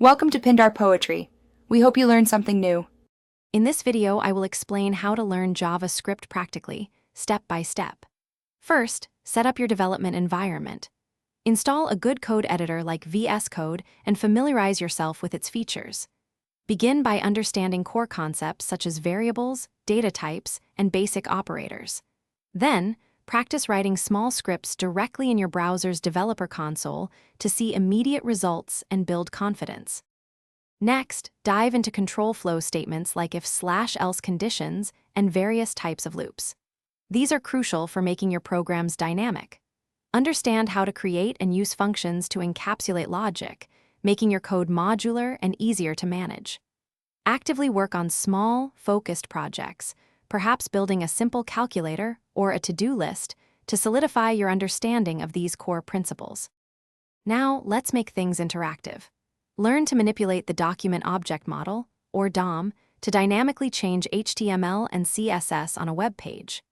Welcome to Pindar Poetry. We hope you learned something new. In this video, I will explain how to learn JavaScript practically, step by step. First, set up your development environment. Install a good code editor like VS Code and familiarize yourself with its features. Begin by understanding core concepts such as variables, data types, and basic operators. Then, practice writing small scripts directly in your browser's developer console to see immediate results and build confidence. Next, dive into control flow statements like if/else conditions and various types of loops. These are crucial for making your programs dynamic. Understand how to create and use functions to encapsulate logic, making your code modular and easier to manage. Actively work on small, focused projects, perhaps building a simple calculator or a to-do list to solidify your understanding of these core principles. Now, let's make things interactive. Learn to manipulate the Document Object Model, or DOM, to dynamically change HTML and CSS on a web page.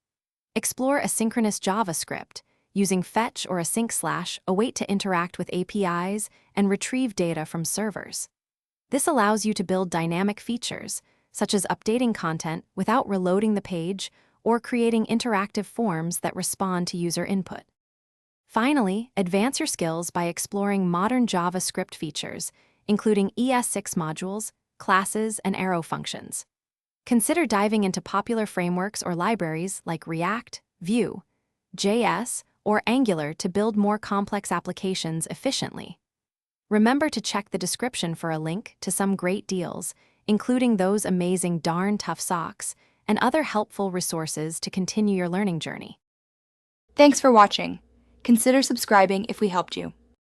Explore asynchronous JavaScript, using fetch or /await to interact with APIs and retrieve data from servers. This allows you to build dynamic features, such as updating content without reloading the page or creating interactive forms that respond to user input. Finally, advance your skills by exploring modern JavaScript features, including ES6 modules, classes, and arrow functions. Consider diving into popular frameworks or libraries like React, Vue, JS, or Angular to build more complex applications efficiently. Remember to check the description for a link to some great deals, including those amazing darn tough socks and other helpful resources to continue your learning journey. Thanks for watching. Consider subscribing if we helped you.